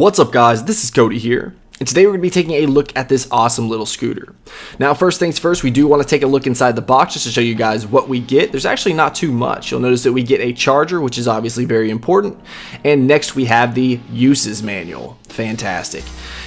What's up guys, this is Cody here, and today we're going to be taking a look at this awesome little scooter. Now first things first, we do want to take a look inside the box just to show you guys what we get. There's actually not too much. You'll notice that we get a charger, which is obviously very important, and next we have the uses manual. Fantastic.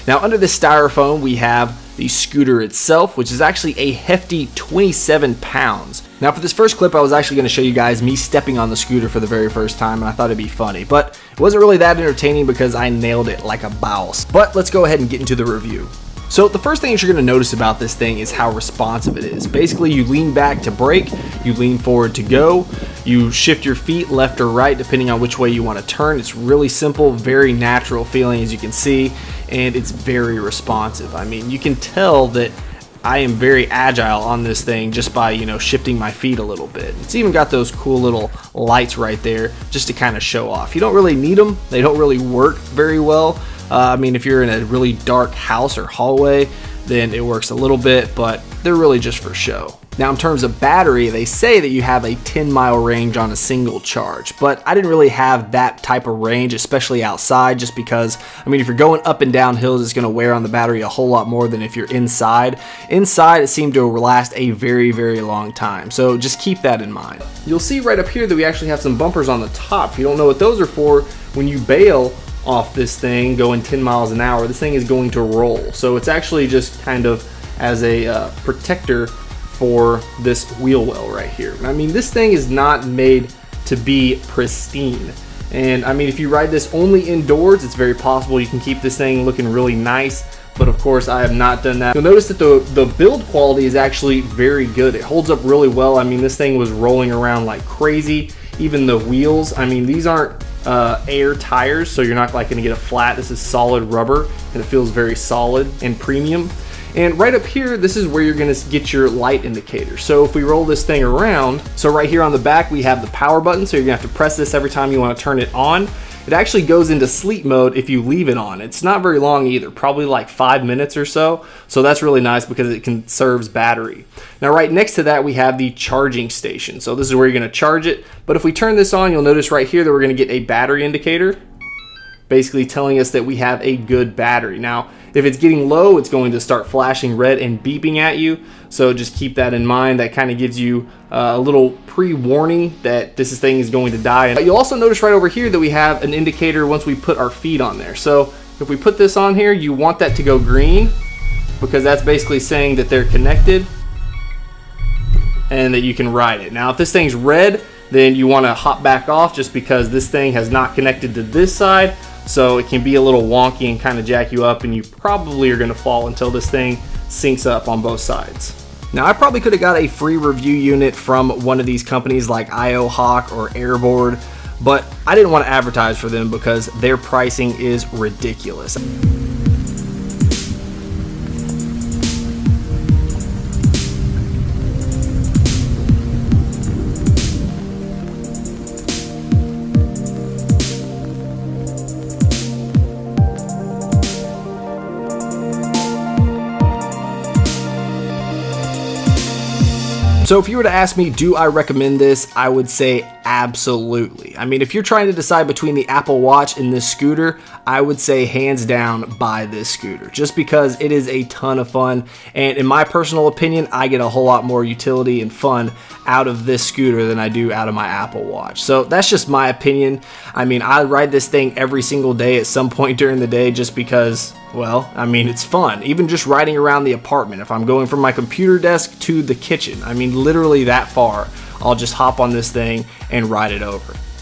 Now under the styrofoam we have the scooter itself, which is actually a hefty 27 pounds. Now for this first clip I was actually going to show you guys me stepping on the scooter for the very first time, and I thought it'd be funny, but it wasn't really that entertaining because I nailed it like a boss. But let's go ahead and get into the review. So the first thing that you're going to notice about this thing is how responsive it is. Basically you lean back to brake, you lean forward to go, you shift your feet left or right depending on which way you want to turn. It's really simple, very natural feeling as you can see, and it's very responsive. I mean, you can tell that I am very agile on this thing just by, shifting my feet a little bit. It's even got those cool little lights right there just to kind of show off. You don't really need them. They don't really work very well. I mean, if you're in a really dark house or hallway, then it works a little bit, but they're really just for show. Now in terms of battery, they say that you have a 10-mile range on a single charge, but I didn't really have that type of range, especially outside, just because, I mean, if you're going up and down hills, it's going to wear on the battery a whole lot more than if you're inside. Inside, it seemed to last a very, very long time, so just keep that in mind. You'll see right up here that we actually have some bumpers on the top. If you don't know what those are for, when you bail off this thing going 10 miles an hour, this thing is going to roll. So it's actually just kind of as a protector for this wheel well right here. I mean, this thing is not made to be pristine. And I mean, if you ride this only indoors, it's very possible you can keep this thing looking really nice. But of course, I have not done that. You'll notice that the build quality is actually very good. It holds up really well. I mean, this thing was rolling around like crazy. Even the wheels, I mean, these aren't air tires, so you're not like gonna get a flat. This is solid rubber, and it feels very solid and premium. And right up here, this is where you're gonna get your light indicator. So if we roll this thing around, so right here on the back, we have the power button. So you're gonna have to press this every time you wanna turn it on. It actually goes into sleep mode if you leave it on. It's not very long either, probably like 5 minutes or so. So that's really nice because it conserves battery. Now right next to that, we have the charging station. So this is where you're gonna charge it. But if we turn this on, you'll notice right here that we're gonna get a battery indicator, basically telling us that we have a good battery. Now, if it's getting low, it's going to start flashing red and beeping at you. So just keep that in mind. That kind of gives you a little pre-warning that this thing is going to die. And you'll also notice right over here that we have an indicator once we put our feet on there. So if we put this on here, you want that to go green because that's basically saying that they're connected and that you can ride it. Now, if this thing's red, then you want to hop back off just because this thing has not connected to this side. So it can be a little wonky and kind of jack you up, and you probably are going to fall until this thing syncs up on both sides. Now I probably could have got a free review unit from one of these companies like IOHawk or Airboard, but I didn't want to advertise for them because their pricing is ridiculous. So if you were to ask me, do I recommend this? I would say absolutely. I mean, if you're trying to decide between the Apple Watch and this scooter, I would say hands down buy this scooter just because it is a ton of fun. And in my personal opinion, I get a whole lot more utility and fun out of this scooter than I do out of my Apple Watch. So that's just my opinion. I mean, I ride this thing every single day at some point during the day just because, well, I mean, it's fun. Even just riding around the apartment. If I'm going from my computer desk to the kitchen, I mean, literally that far, I'll just hop on this thing and ride it over.